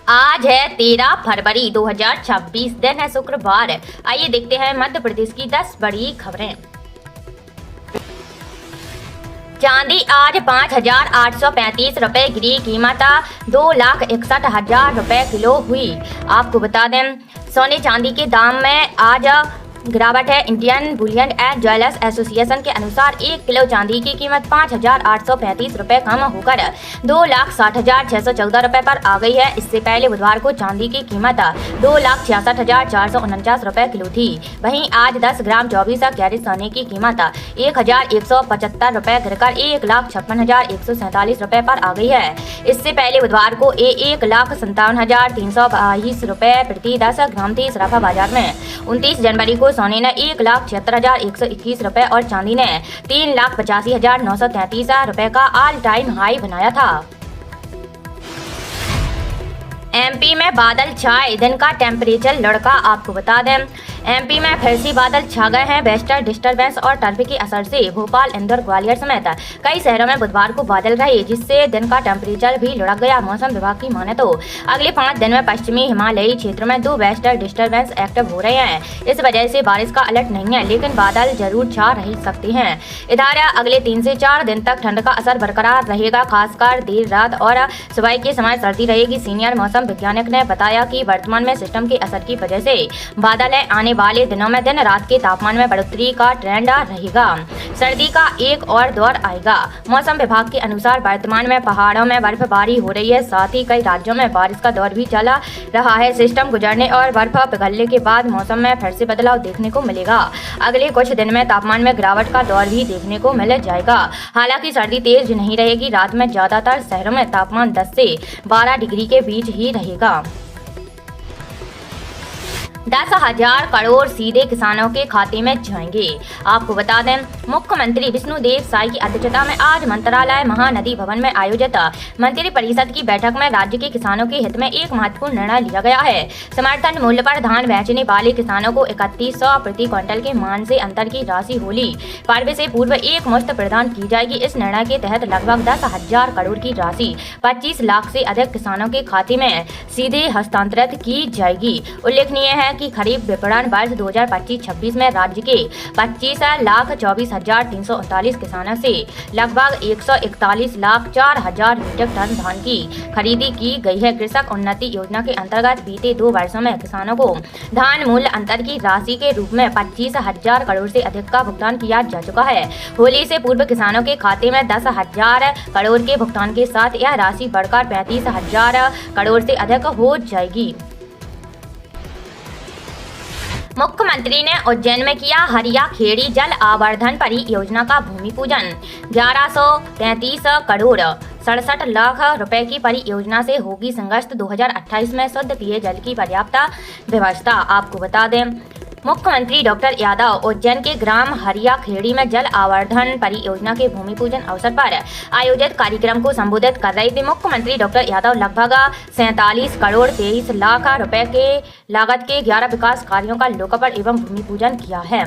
आज है 13 फरवरी 2026, दिन है शुक्रवार। आइए देखते हैं मध्य प्रदेश की 10 बड़ी खबरें। चांदी आज 5,835 रुपए गिरी, कीमत 2,61,000 रुपए किलो हुई। आपको बता दें सोने चांदी के दाम में आज गिरावट है। Indian Boolean and jewellers association के अनुसार 1 किलो चांदी की कीमत 5,835 रुपए कम होकर 2,60,614 रुपए पर आ गई है। इससे पहले बुधवार को चांदी की कीमत 2,66,449 रुपए किलो थी। वहीं आज 10 ग्राम 24 कैरेट सोने की कीमत 1,175 रुपए गिरकर 1,56,147 रुपए पर आ गई है। इससे पहले बुधवार को 1,57,322 रुपए प्रति 10 ग्राम थी। सराफा बाजार में 29 जनवरी को सोने ने 1,76,121 रुपए और चांदी ने 3,85,933 रुपए का ऑल टाइम हाई बनाया था। एमपी में बादल छाए, दिन का टेम्परेचर लड़का। आपको बता दें एमपी में फिर से बादल छा गए हैं। वेस्टर्न डिस्टर्बेंस और टर्फ के असर से भोपाल, इंदौर, ग्वालियर समेत कई शहरों में बुधवार को बादल रहे, जिससे दिन का टेम्परेचर भी लुढ़क गया। मौसम विभाग की माने तो अगले 5 दिन में पश्चिमी हिमालयी क्षेत्रों में 2 वेस्टर्न डिस्टर्बेंस एक्टिव हो रहे हैं। इस वजह से बारिश का अलर्ट नहीं है, लेकिन बादल जरूर छा रह सकते हैं। इधर अगले 3 से 4 दिन तक ठंड का असर बरकरार रहेगा, खासकर देर रात और सुबह के समय सर्दी रहेगी। सीनियर मौसम वैज्ञानिक ने बताया कि वर्तमान में सिस्टम के असर की वजह से बादल आने वाले दिनों में दिन रात के तापमान में बढ़ोतरी का ट्रेंड रहेगा। सर्दी का एक और दौर आएगा। मौसम विभाग के अनुसार वर्तमान में पहाड़ों में बर्फबारी हो रही है, साथ ही कई राज्यों में बारिश का दौर भी चला रहा है। सिस्टम गुजरने और बर्फ पिघलने के बाद मौसम में फिर से बदलाव देखने को मिलेगा। अगले कुछ दिन में तापमान में गिरावट का दौर भी देखने को मिल जाएगा। हालांकि सर्दी तेज नहीं रहेगी। रात में ज्यादातर शहरों में तापमान 10 से 12 डिग्री के बीच ही रहेगा। 10,000 करोड़ सीधे किसानों के खाते में जाएंगे। आपको बता दें मुख्यमंत्री विष्णुदेव साय की अध्यक्षता में आज मंत्रालय महानदी भवन में आयोजित मंत्रिपरिषद की बैठक में राज्य के किसानों के हित में एक महत्वपूर्ण निर्णय लिया गया है। समर्थन मूल्य पर धान बेचने वाले किसानों को 3100 प्रति क्विंटल के मान से अंतर की राशि होली पर्व से पूर्व एक मुश्त प्रदान की जाएगी। इस निर्णय के तहत लगभग 10,000 करोड़ की राशि 25 लाख से अधिक किसानों के खाते में सीधे हस्तांतरित की जाएगी। उल्लेखनीय है कि खरीफ विपणन वर्ष 2025-26 में राज्य के 25,24,339 किसानों से लगभग 141,04,000 मीट्रिक टन धान की खरीदी की गई है। कृषक उन्नति योजना के अंतर्गत बीते 2 वर्षों में किसानों को धान मूल्य अंतर की राशि के रूप में 25,000 करोड़ से अधिक का भुगतान किया जा चुका है। होली से पूर्व किसानों के खाते में 10,000 करोड़ के भुगतान के साथ यह राशि बढ़कर 35,000 करोड़ से अधिक हो जाएगी। मुख्यमंत्री ने उज्जैन में किया हरिया खेड़ी जल आवर्धन परियोजना का भूमि पूजन। 1133 करोड़ 67 लाख रुपए की परियोजना से होगी संगस्त 2028 में शुद्ध पेय जल की पर्याप्त व्यवस्था। आपको बता दें मुख्यमंत्री डॉक्टर यादव उज्जैन के ग्राम हरिया खेड़ी में जल आवर्धन परियोजना के भूमि पूजन अवसर पर आयोजित कार्यक्रम को संबोधित कर रहे थे। मुख्यमंत्री डॉक्टर यादव लगभग 47 करोड़ 23 लाख रुपए के लागत के 11 विकास कार्यों का लोकार्पण एवं भूमि पूजन किया है।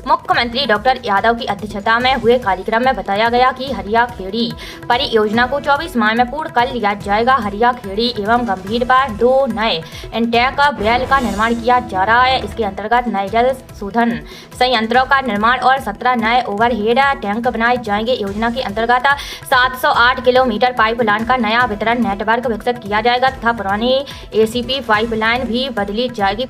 मुख्यमंत्री डॉक्टर यादव की अध्यक्षता में हुए कार्यक्रम में बताया गया कि हरिया खेड़ी परियोजना को 24 माह में पूर्ण कर लिया जाएगा। हरिया खेड़ी एवं गंभीर पर 2 नए इंटेक वेल का निर्माण किया जा रहा है। इसके अंतर्गत नए जल शोधन संयंत्रों का निर्माण और 17 नए ओवरहेड टैंक बनाए जाएंगे। योजना के अंतर्गत 708 किलोमीटर पाइपलाइन का नया वितरण नेटवर्क विकसित किया जाएगा तथा पुरानी एसीपी पाइपलाइन भी बदली जाएगी।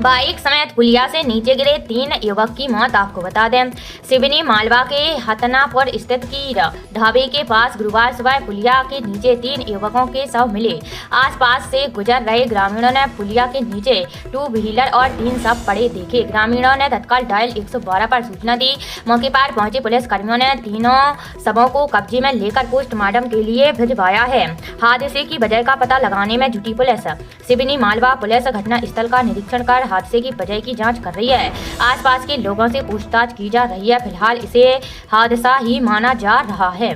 बाइक समेत पुलिया से नीचे गिरे 3 युवक की मौत। आपको बता दें सिवनी मालवा के हतनापुर स्थित की ढाबे के पास गुरुवार सुबह पुलिया के नीचे 3 युवकों के शव मिले। आसपास से गुजर रहे ग्रामीणों ने पुलिया के नीचे 2 व्हीलर और 3 शव पड़े देखे। ग्रामीणों ने तत्काल डायल 112 पर सूचना दी। मौके पर पहुंचे पुलिस कर्मियों ने तीनों शवों को कब्जे में लेकर पोस्टमार्टम के लिए भिजवाया है। हादसे की वजह का पता लगाने में जुटी पुलिस। सिवनी मालवा पुलिस घटना स्थल का निरीक्षण कर हादसे की वजह की जांच कर रही है। आसपास के लोगों से पूछताछ की जा रही है। फिलहाल इसे हादसा ही माना जा रहा है।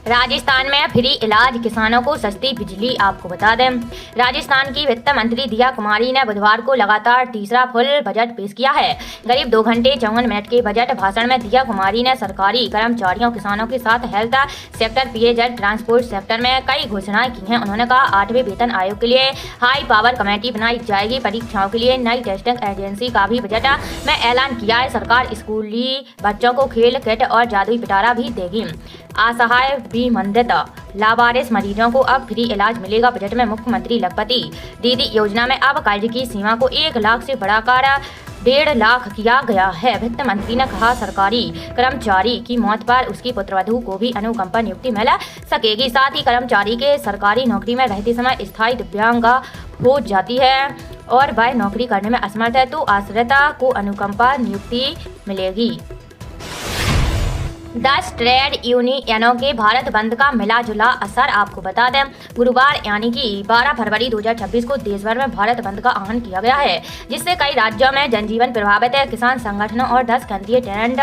राजस्थान में फ्री इलाज, किसानों को सस्ती बिजली। आपको बता दें, राजस्थान की वित्त मंत्री दिया कुमारी ने बुधवार को लगातार तीसरा फुल बजट पेश किया है। करीब 2 घंटे 54 मिनट के बजट भाषण में दिया कुमारी ने सरकारी कर्मचारियों, किसानों के साथ हेल्थ सेक्टर, पेयजल, ट्रांसपोर्ट सेक्टर में कई घोषणाएं की हैं। उन्होंने कहा 8वें वेतन आयोग के लिए हाई पावर कमेटी बनाई जाएगी। परीक्षाओं के लिए नई टेस्टिंग एजेंसी का भी बजट में ऐलान किया है। सरकार स्कूली बच्चों को खेल किट और जादुई पिटारा भी देगी। असहाय बीमारित लावारिस मरीजों को अब फ्री इलाज मिलेगा। बजट में मुख्यमंत्री लखपति दीदी योजना में अब कर्ज की सीमा को 1 लाख से बढ़ाकर 1.5 लाख किया गया है। वित्त मंत्री ने कहा सरकारी कर्मचारी की मौत पर उसकी पुत्रवधू को भी अनुकंपा नियुक्ति मिल सकेगी। साथ ही कर्मचारी के सरकारी नौकरी में रहते समय स्थायी दिव्यांगा हो जाती है और वह नौकरी करने में असमर्थ है तो आश्रिता को अनुकंपा नियुक्ति मिलेगी। 10 ट्रेड यूनियनों के भारत बंद का मिला जुला असर। आपको बता दें, गुरुवार यानी कि 12 फरवरी 2026 को देश भर में भारत बंद का आह्वान किया गया है, जिससे कई राज्यों में जनजीवन प्रभावित है। किसान संगठनों और 10 केंद्रीय ट्रेड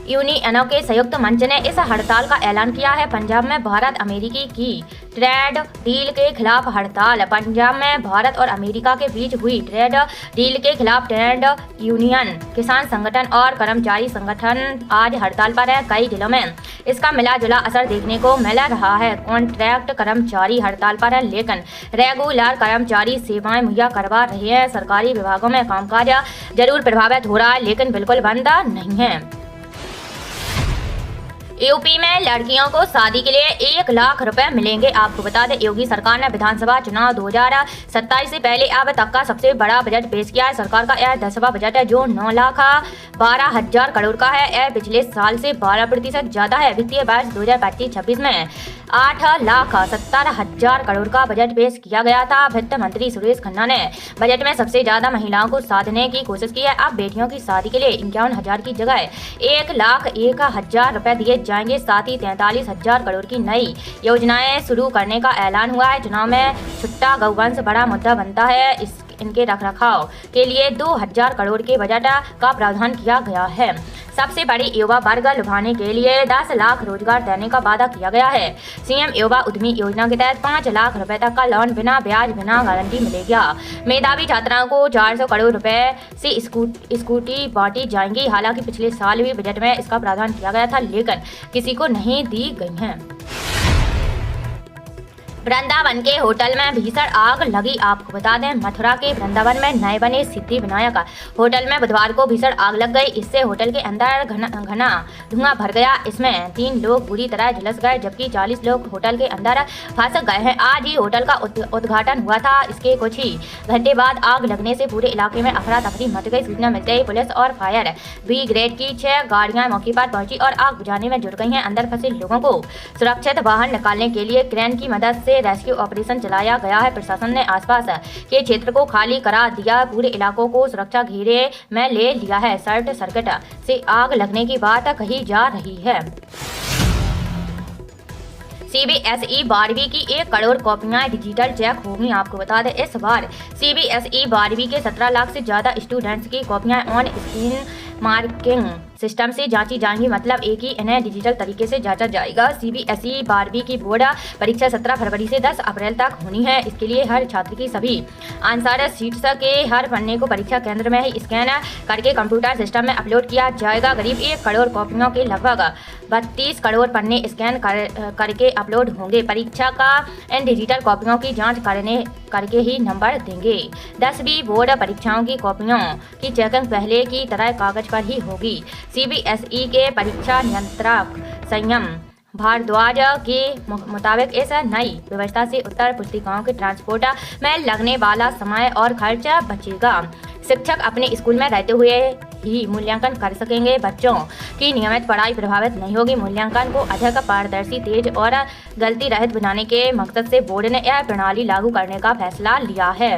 यूनियनों के संयुक्त मंच ने इस हड़ताल का ऐलान किया है। पंजाब में भारत अमेरिकी की ट्रेड डील के खिलाफ हड़ताल। पंजाब में भारत और अमेरिका के बीच हुई ट्रेड डील के खिलाफ ट्रेड यूनियन, किसान संगठन और कर्मचारी संगठन आज हड़ताल पर है। कई जिलों में इसका मिला जुला असर देखने को मिल रहा है। कॉन्ट्रैक्ट कर्मचारी हड़ताल पर है, लेकिन रेगुलर कर्मचारी सेवाएं मुहैया करवा रहे हैं। सरकारी विभागों में कामकाज जरूर प्रभावित हो रहा है, लेकिन बिल्कुल बंद नहीं है। यूपी में लड़कियों को शादी के लिए 1 लाख रुपए मिलेंगे। आपको बता दें, योगी सरकार ने विधानसभा चुनाव 2027 से पहले अब तक का सबसे बड़ा बजट पेश किया है। सरकार का यह 10वां बजट है जो 9,12,000 करोड़ का है। यह पिछले साल से 12% ज्यादा है। वित्तीय वर्ष 2025-26 में 8,70,000 करोड़ का बजट पेश किया गया था। वित्त मंत्री सुरेश खन्ना ने बजट में सबसे ज्यादा महिलाओं को साधने की कोशिश की है। अब बेटियों की शादी के लिए 51,000 की जगह 1,01,000 रुपए दिए जाएंगे। साथ ही 43,000 करोड़ की नई योजनाएं शुरू करने का ऐलान हुआ है। चुनाव में छुट्टा गौवंश बड़ा मुद्दा बनता है। इनके रखरखाव के लिए 2,000 करोड़ के बजट का प्रावधान किया गया है। सबसे बड़ी युवा वर्ग लुभाने के लिए 10 लाख रोजगार देने का वादा किया गया है। सीएम युवा उद्यमी योजना के तहत 5 लाख रुपए तक का लोन बिना ब्याज, बिना गारंटी मिलेगा। मेधावी छात्राओं को 400 करोड़ रुपए से स्कूटी बांटी जाएंगी। हालांकि पिछले साल भी बजट में इसका प्रावधान किया गया था, लेकिन किसी को नहीं दी गई है। वृंदावन के होटल में भीषण आग लगी। आपको बता दें, मथुरा के वृंदावन में नए बने सिद्धि विनायक होटल में बुधवार को भीषण आग लग गई। इससे होटल के अंदर घना धुआं भर गया। इसमें 3 लोग बुरी तरह झुलस गए, जबकि 40 लोग होटल के अंदर फंस गए हैं। आज ही होटल का उद्घाटन हुआ था। इसके कुछ ही घंटे बाद आग लगने से पूरे इलाके में अफरा तफरी मच गई। सूचना मिलते ही पुलिस और फायर ब्रिगेड की 6 गाड़ियां मौके पर पहुंची और आग बुझाने में जुट गई हैं। अंदर फंसे लोगों को सुरक्षित बाहर निकालने के लिए क्रेन की मदद से रेस्क्यू ऑपरेशन चलाया गया है। प्रशासन ने आसपास के क्षेत्र को खाली करा दिया, पूरे इलाकों को सुरक्षा घेरे में ले लिया है। शॉर्ट सर्किट से आग लगने की बात कही जा रही है। CBSE 12वीं की 1 करोड़ कॉपियां डिजिटल चेक होंगी। आपको बता दें, इस बार CBSE 12वीं के 17 लाख से ज्यादा स्टूडेंट्स की कॉपियां ऑन स्क्रीन मार्किंग सिस्टम से जांची जाएंगी। मतलब एक ही इन्हें डिजिटल तरीके से जांचा जाएगा। CBSE 12वीं की बोर्ड परीक्षा 17 फरवरी से 10 अप्रैल तक होनी है। इसके लिए हर छात्र की सभी आंसर शीट्स के हर पन्ने को परीक्षा केंद्र में ही स्कैन करके कंप्यूटर सिस्टम में अपलोड किया जाएगा। करीब 1 करोड़ कॉपियों के लगभग 32 करोड़ पन्ने स्कैन करके अपलोड होंगे। परीक्षा का इन डिजिटल कॉपियों की जाँच करके ही नंबर देंगे। 10वीं बोर्ड परीक्षाओं की कॉपियों की चेकिंग पहले की तरह कागज पर ही होगी। CBSE के परीक्षा नियंत्रक संयम भारद्वाज के मुताबिक इस नई व्यवस्था से उत्तर पुस्तिकाओं के ट्रांसपोर्ट में लगने वाला समय और खर्च बचेगा। शिक्षक अपने स्कूल में रहते हुए ही मूल्यांकन कर सकेंगे। बच्चों की नियमित पढ़ाई प्रभावित नहीं होगी। मूल्यांकन को अधिक पारदर्शी, तेज और गलती रहित बनाने के मकसद से बोर्ड ने यह प्रणाली लागू करने का फैसला लिया है।